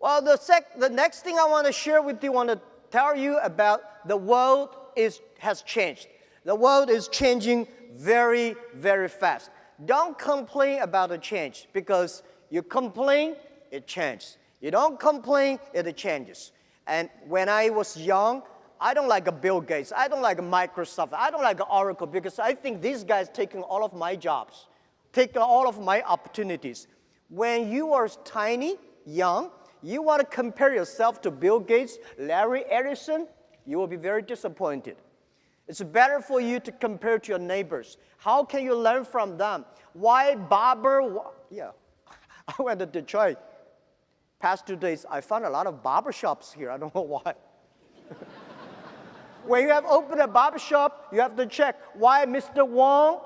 Well, the next thing I want to share with you, I want to tell you about the world has changed. The world is changing very, very fast. Don't complain about the change, because you complain, it changes. You don't complain, it changes. And when I was young, I don't like a Bill Gates. I don't like a Microsoft. I don't like a Oracle, because I think these guys taking all of my jobs, taking all of my opportunities. When you are tiny, young, you want to compare yourself to Bill Gates, Larry Ellison, you will be very disappointed. It's better for you to compare to your neighbors. How can you learn from them? Why barber? Yeah, I went to Detroit. Past 2 days, I found a lot of barber shops here. I don't know why. When you have opened a barber shop, you have to check why Mr. Wong's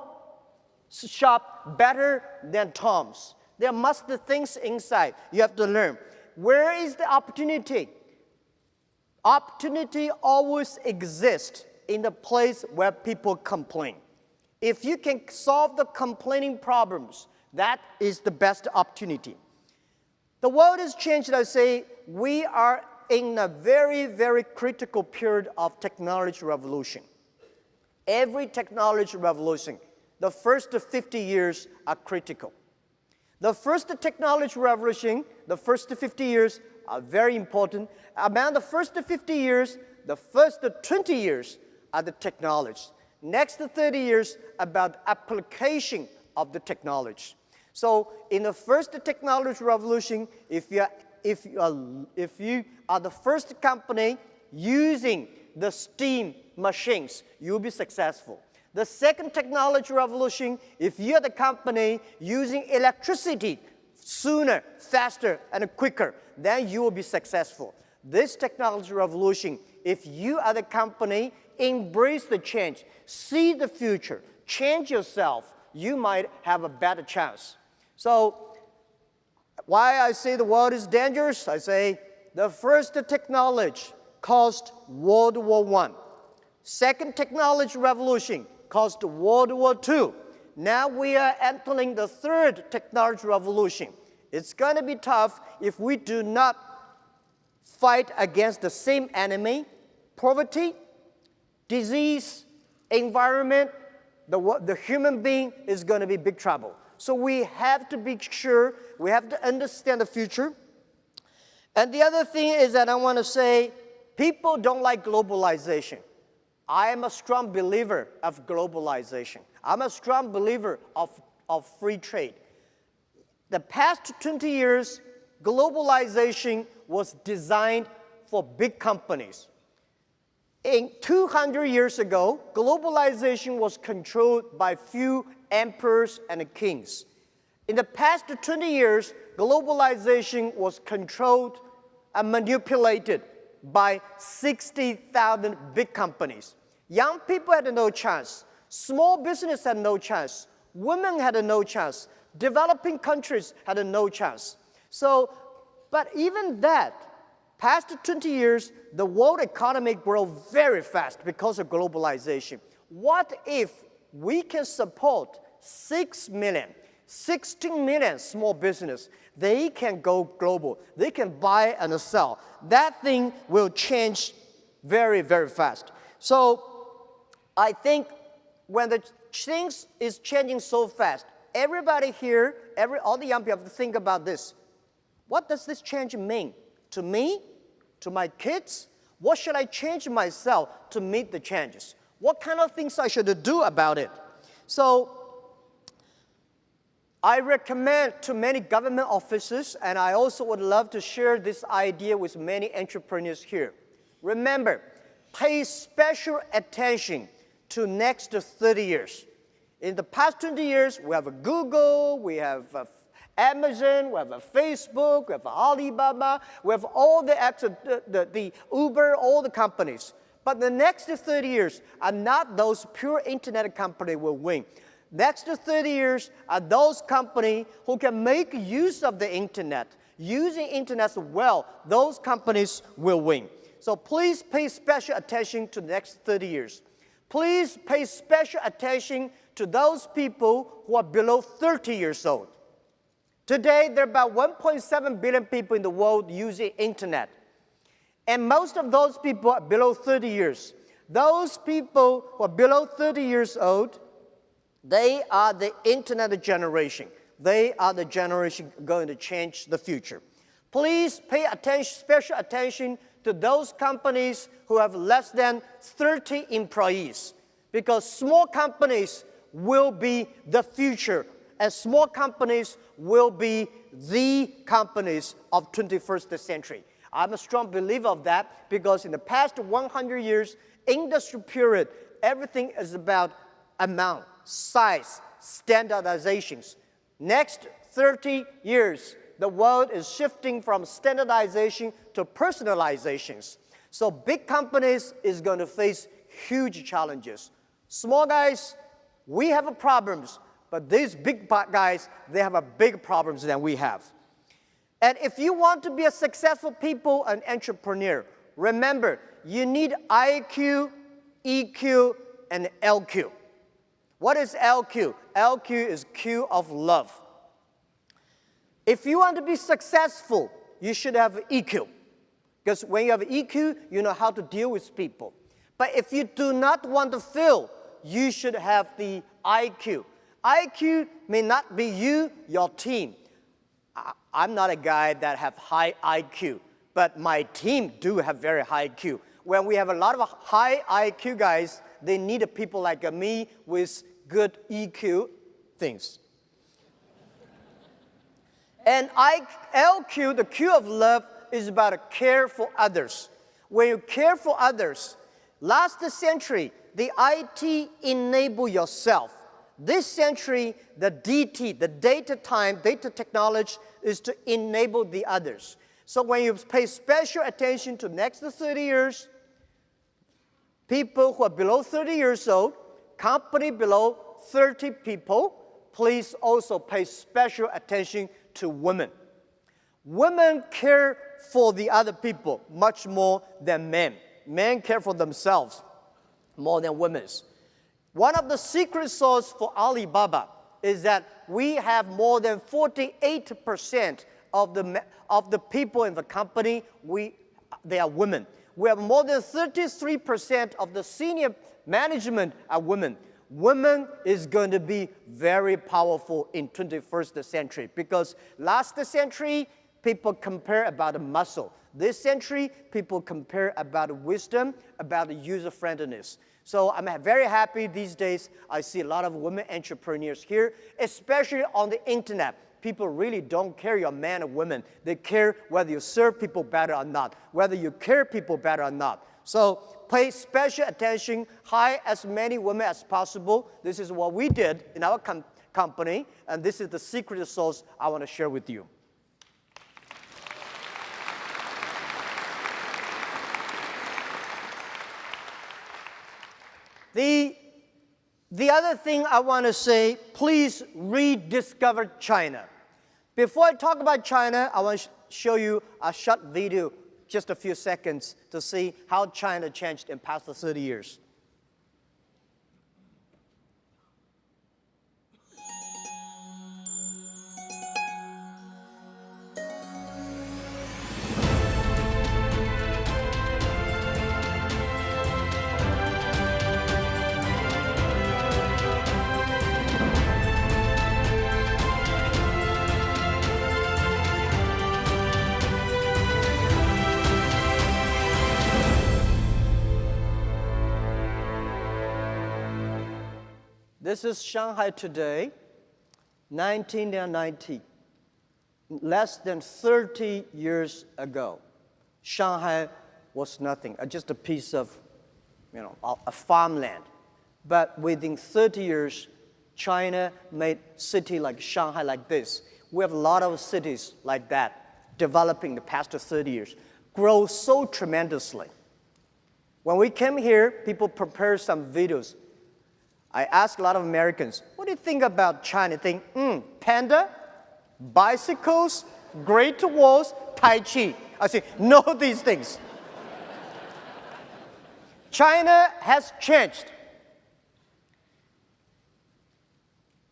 shop better than Tom's. There must be things inside you have to learn. Where is the opportunity? Opportunity always exists in the place where people complain. If you can solve the complaining problems, that is the best opportunity. The world has changed. I say we are in a very, very critical period of technology revolution. Every technology revolution, the first 50 years are critical. The first technology revolution, the first 50 years are very important. About the first 50 years, the first 20 years are the technology. Next 30 years about application of the technology. So in the first technology revolution, if you are the first company using the steam machines, you'll be successful. The second technology revolution, if you're the company using electricity sooner, faster, and quicker, then you will be successful. This technology revolution, if you are the company, embrace the change, see the future, change yourself, you might have a better chance. So why I say the world is dangerous? I say the first technology caused World War I. Second technology revolution caused World War II. Now we are entering the third technology revolution. It's going to be tough if we do not fight against the same enemy: poverty, disease, environment. The human being is going to be big trouble. So we have to be sure, we have to understand the future. And the other thing is that I want to say, people don't like globalization. I am a strong believer of globalization. I'm a strong believer of free trade. The past 20 years, globalization was designed for big companies. 200 years ago, globalization was controlled by few emperors and kings. In the past 20 years, globalization was controlled and manipulated by 60,000 big companies. Young people had no chance. Small business had no chance. Women had no chance. Developing countries had no chance. So, but even that, past 20 years, the world economy grew very fast because of globalization. What if we can support 6 million, 16 million small business? They can go global. They can buy and sell. That thing will change very, very fast. So I think when the things is changing so fast, everybody here, all the young people have to think about this. What does this change mean to me, to my kids? What should I change myself to meet the changes? What kind of things I should do about it? So I recommend to many government officers, and I also would love to share this idea with many entrepreneurs here. Remember, pay special attention to next 30 years. In the past 20 years, we have a Google, we have Amazon, we have a Facebook, we have Alibaba, we have all the Uber, all the companies. But the next 30 years are not those pure internet companies will win. Next 30 years are those companies who can make use of the internet. Using internet well, those companies will win. So please pay special attention to the next 30 years. Please pay special attention to those people who are below 30 years old. Today, there are about 1.7 billion people in the world using internet. And most of those people are below 30 years. Those people who are below 30 years old, they are the internet generation. They are the generation going to change the future. Please pay attention, special attention to those companies who have less than 30 employees, because small companies will be the future, and small companies will be the companies of 21st century. I'm a strong believer of that, because in the past 100 years, industry period, everything is about amount, size, standardizations. Next 30 years, the world is shifting from standardization to personalizations. So big companies is going to face huge challenges. Small guys, we have problems, but these big guys, they have a big problems than we have. And if you want to be a successful people and entrepreneur, remember, you need IQ, EQ, and LQ. What is LQ? LQ is Q of love. If you want to be successful, you should have EQ. Because when you have EQ, you know how to deal with people. But if you do not want to fail, you should have the IQ. IQ may not be you, your team. I'm not a guy that have high IQ, but my team do have very high IQ. When we have a lot of high IQ guys, they need people like me with good EQ things. And LQ, the Q of love, is about to care for others. When you care for others, last century, the IT enable yourself. This century, the DT, the data technology, is to enable the others. So when you pay special attention to next 30 years, people who are below 30 years old, company below 30 people, please also pay special attention to women. Women care for the other people much more than men. Men care for themselves more than women. One of the secret sauce for Alibaba is that we have more than 48% of the people in the company, they are women. We have more than 33% of the senior management are women. Women is going to be very powerful in 21st century, because last century, people compare about the muscle. This century, people compare about wisdom, about user-friendliness. So I'm very happy these days I see a lot of women entrepreneurs here, especially on the internet. People really don't care you're a man or woman. They care whether you serve people better or not, whether you care people better or not. So pay special attention, hire as many women as possible. This is what we did in our company, and this is the secret sauce I want to share with you. The other thing I want to say, please rediscover China. Before I talk about China, I want to show you a short video, just a few seconds, to see how China changed in past 30 years. This is Shanghai today, 1990. Less than 30 years ago, Shanghai was nothing, just a piece of, a farmland. But within 30 years, China made a city like Shanghai like this. We have a lot of cities like that developing the past 30 years, grow so tremendously. When we came here, people prepared some videos. I asked a lot of Americans, what do you think about China? They think, panda, bicycles, Great Walls, Tai Chi. I say, know these things. China has changed.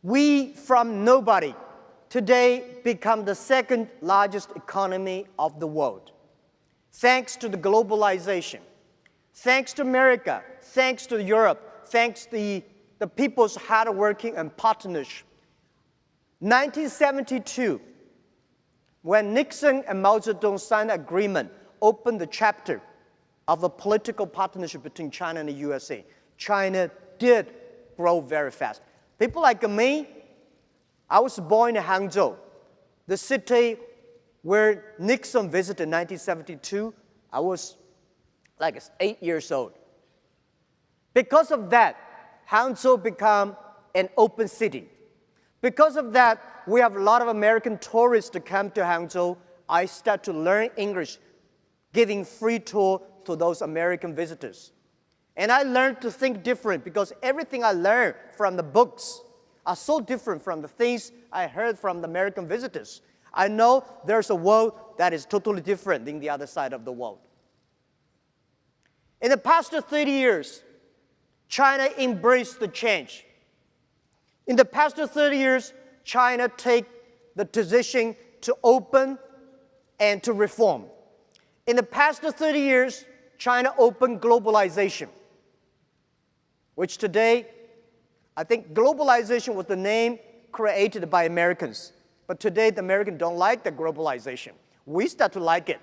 We, from nobody today become the second largest economy of the world. Thanks to the globalization, thanks to America, thanks to Europe, thanks to the people's hard working and partnership. 1972, when Nixon and Mao Zedong signed an agreement, opened the chapter of a political partnership between China and the USA, China did grow very fast. People like me, I was born in Hangzhou, the city where Nixon visited in 1972. I was like 8 years old. Because of that, Hangzhou became an open city. Because of that, we have a lot of American tourists to come to Hangzhou. I start to learn English, giving free tour to those American visitors. And I learned to think different because everything I learned from the books are so different from the things I heard from the American visitors. I know there's a world that is totally different than the other side of the world. In the past 30 years, China embraced the change. In the past 30 years, China take the decision to open and to reform. In the past 30 years, China opened globalization, which today, I think globalization was the name created by Americans. But today, the Americans don't like the globalization. We start to like it.